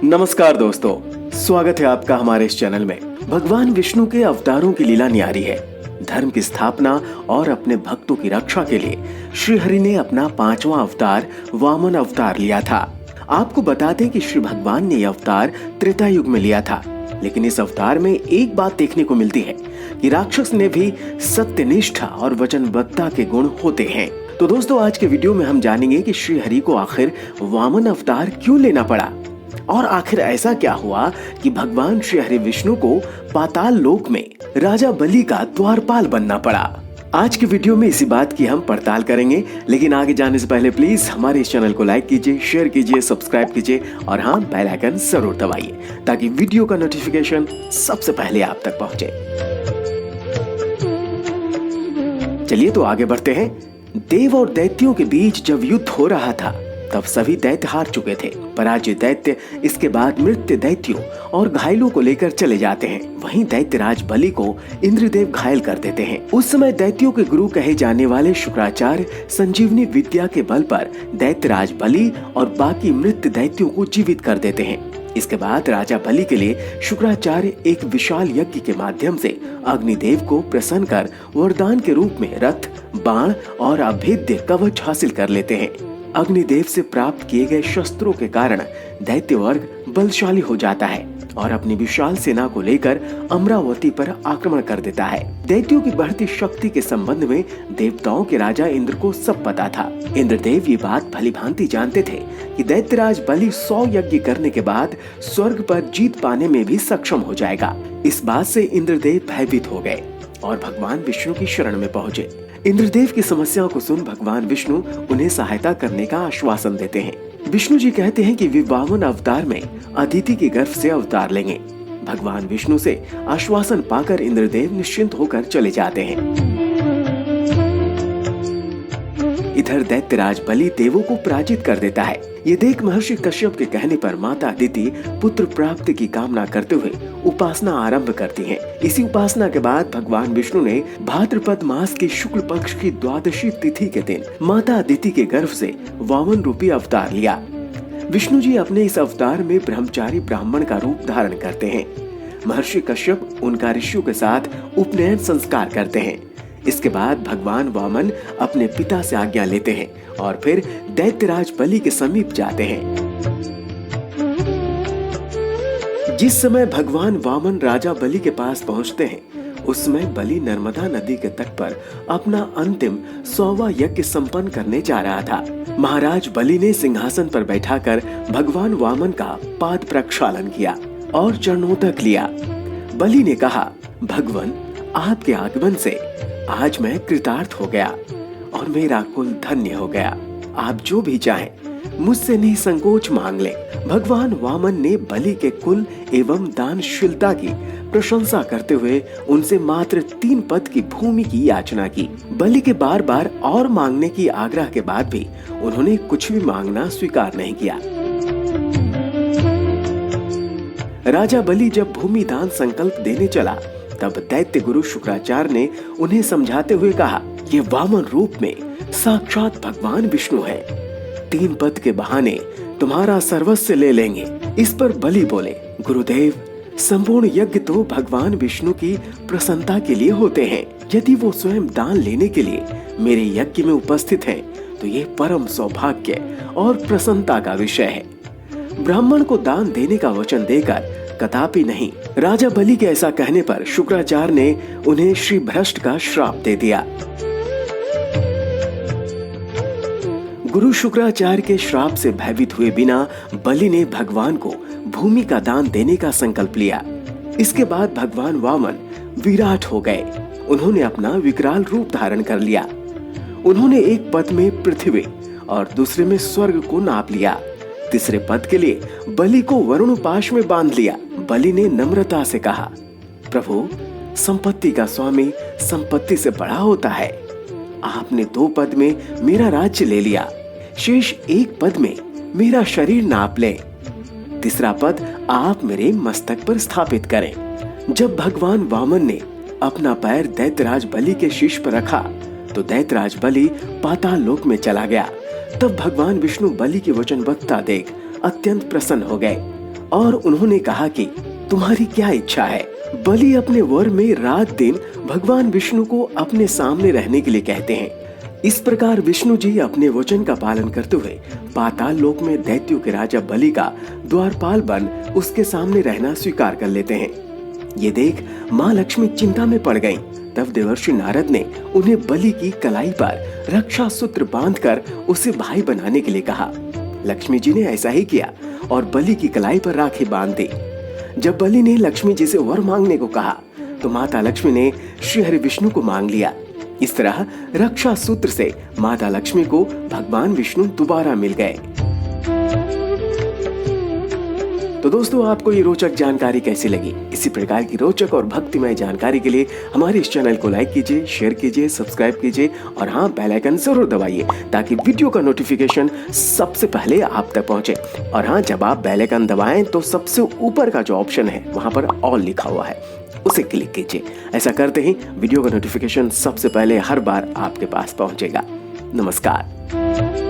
नमस्कार दोस्तों, स्वागत है आपका हमारे इस चैनल में। भगवान विष्णु के अवतारों की लीला न्यारी है। धर्म की स्थापना और अपने भक्तों की रक्षा के लिए श्री हरि ने अपना 5वां अवतार वामन अवतार लिया था। आपको बता दें कि श्री भगवान ने यह अवतार त्रेता युग में लिया था, लेकिन इस अवतार में एक बात देखने को मिलती है कि राक्षस ने भी सत्यनिष्ठा और वचनबद्धता के गुण होते हैं। तो दोस्तों, आज के वीडियो में हम जानेंगे कि श्री हरि को आखिर वामन अवतार क्यों लेना पड़ा और आखिर ऐसा क्या हुआ कि भगवान श्री हरि विष्णु को पाताल लोक में राजा बलि का द्वारपाल बनना पड़ा। आज के वीडियो में इसी बात की हम पड़ताल करेंगे, लेकिन आगे जाने से पहले प्लीज हमारे इस चैनल को लाइक कीजिए, शेयर कीजिए, सब्सक्राइब कीजिए और हाँ, बेल आइकन जरूर दबाइए ताकि वीडियो का नोटिफिकेशन सबसे पहले आप तक पहुंचे। चलिए तो आगे बढ़ते हैं। देव और दैत्यों के बीच जब युद्ध हो रहा था तब सभी दैत्य हार चुके थे। पराजित दैत्य इसके बाद मृत्यु दैत्यों और घायलों को लेकर चले जाते हैं। वहीं दैत्यराज बलि को इंद्रदेव घायल कर देते हैं। उस समय दैत्यों के गुरु कहे जाने वाले शुक्राचार्य संजीवनी विद्या के बल पर दैत्यराज बलि और बाकी मृत्यु दैत्यों को जीवित कर देते हैं। इसके बाद राजा बलि के लिए शुक्राचार्य एक विशाल यज्ञ के माध्यम से अग्निदेव को प्रसन्न कर वरदान के रूप में रथ, बाण और अभेद्य कवच हासिल कर लेते हैं। अग्निदेव से प्राप्त किए गए शस्त्रों के कारण दैत्य वर्ग बलशाली हो जाता है और अपनी विशाल सेना को लेकर अमरावती पर आक्रमण कर देता है। दैत्यों की बढ़ती शक्ति के संबंध में देवताओं के राजा इंद्र को सब पता था। इंद्रदेव ये बात भलीभांति जानते थे कि दैत्यराज बलि 100 यज्ञ करने के बाद स्वर्ग पर जीत पाने में भी सक्षम हो जाएगा। इस बात से इंद्रदेव भयभीत हो गए और भगवान विष्णु की शरण में पहुँचे। इंद्रदेव की समस्या को सुन भगवान विष्णु उन्हें सहायता करने का आश्वासन देते हैं। विष्णु जी कहते हैं कि वे वामन अवतार में अदिति के गर्भ से अवतार लेंगे। भगवान विष्णु से आश्वासन पाकर इंद्रदेव निश्चिंत होकर चले जाते हैं। इधर दैत्यराज बलि देवों को पराजित कर देता है। ये देख महर्षि कश्यप के कहने पर माता अदिति पुत्र प्राप्ति की कामना करते हुए उपासना आरंभ करती हैं। इसी उपासना के बाद भगवान विष्णु ने भाद्रपद मास की शुक्ल पक्ष की 12वीं तिथि के दिन माता अदिति के गर्भ से वामन रूपी अवतार लिया। विष्णु जी अपने इस अवतार में ब्रह्मचारी ब्राह्मण का रूप धारण करते हैं। महर्षि कश्यप उनका ऋषियों के साथ उपनयन संस्कार करते हैं। इसके बाद भगवान वामन अपने पिता से आज्ञा लेते हैं और फिर दैत्यराज बलि के समीप जाते हैं। जिस समय भगवान वामन राजा बलि के पास पहुंचते हैं, उस समय बलि नर्मदा नदी के तट पर अपना अंतिम 100वां यज्ञ संपन्न करने जा रहा था। महाराज बलि ने सिंहासन पर बैठाकर भगवान वामन का पाद प्रक्षालन किया और चरणोदक लिया। बलि ने कहा, भगवान, आपके आगमन से आज मैं कृतार्थ हो गया और मेरा कुल धन्य हो गया। आप जो भी चाहें मुझसे निसंकोच मांग लें। भगवान वामन ने बलि के कुल एवं दानशीलता की प्रशंसा करते हुए उनसे मात्र 3 पद की भूमि की याचना की। बलि के बार बार और मांगने की आग्रह के बाद भी उन्होंने कुछ भी मांगना स्वीकार नहीं किया। राजा बलि जब भूमि दान संकल्प देने चला, तब दैत्य गुरु शुक्राचार्य ने उन्हें समझाते हुए कहा, ये वामन रूप में साक्षात भगवान विष्णु है। 3 पद के बहाने तुम्हारा सर्वस्व ले लेंगे। इस पर बलि बोले, गुरुदेव, संपूर्ण यज्ञ तो भगवान विष्णु की प्रसन्नता के लिए होते हैं। यदि वो स्वयं दान लेने के लिए मेरे यज्ञ में उपस्थित हैं, तो ये परम सौभाग्य और प्रसन्नता का विषय है। ब्राह्मण को दान देने का वचन देकर कदापि नहीं। राजा बलि के ऐसा कहने पर शुक्राचार्य ने उन्हें श्री भ्रष्ट का श्राप दे दिया। गुरु शुक्राचार्य के श्राप से भयभीत हुए बिना बलि ने भगवान को भूमि का दान देने का संकल्प लिया। इसके बाद भगवान वामन विराट हो गए। उन्होंने अपना विकराल रूप धारण कर लिया। उन्होंने एक पद में पृथ्वी और दूसरे में स्वर्ग को नाप लिया। तीसरे पद के लिए बलि को वरुण पाश में बांध लिया। बलि ने नम्रता से कहा, प्रभु, संपत्ति का स्वामी संपत्ति से बड़ा होता है। आपने 2 पद में मेरा राज्य ले लिया, शेष 1 पद में मेरा शरीर नाप ले। तीसरा पद आप मेरे मस्तक पर स्थापित करें। जब भगवान वामन ने अपना पैर दैत्यराज बलि के शीश पर रखा, तो दैत्यराज बलि पाताल लोक में चला गया। तब भगवान विष्णु बलि की वचनबद्धता देख अत्यंत प्रसन्न हो गए और उन्होंने कहा कि तुम्हारी क्या इच्छा है। बलि अपने वर में रात दिन भगवान विष्णु को अपने सामने रहने के लिए कहते हैं। इस प्रकार विष्णु जी अपने वचन का पालन करते हुए पाताल लोक में दैत्यों के राजा बलि का द्वारपाल बन उसके सामने रहना स्वीकार कर लेते हैं। ये देख माँ लक्ष्मी चिंता में पड़ गईं। तब देवर्षि नारद ने उन्हें बलि की कलाई पर रक्षा सूत्र बांधकर उसे भाई बनाने के लिए कहा। लक्ष्मी जी ने ऐसा ही किया और बलि की कलाई पर राखी बांध दी। जब बलि ने लक्ष्मी जी से वर मांगने को कहा तो माता लक्ष्मी ने श्री हरि विष्णु को मांग लिया। इस तरह रक्षा सूत्र से माता लक्ष्मी को भगवान विष्णु दोबारा मिल गए। तो दोस्तों, आपको ये रोचक जानकारी कैसी लगी? इसी प्रकार की रोचक और भक्तिमय जानकारी के लिए हमारे इस चैनल को लाइक कीजिए, शेयर कीजिए, सब्सक्राइब कीजिए और हाँ, बेल आइकन जरूर दबाइए ताकि वीडियो का नोटिफिकेशन सबसे पहले आप तक पहुंचे। और हाँ, जब आप बेल आइकन दबाएं तो सबसे ऊपर का जो ऑप्शन है वहां पर ऑल लिखा हुआ है, उसे क्लिक कीजिए। ऐसा करते ही वीडियो का नोटिफिकेशन सबसे पहले हर बार आपके पास पहुंचेगा। नमस्कार।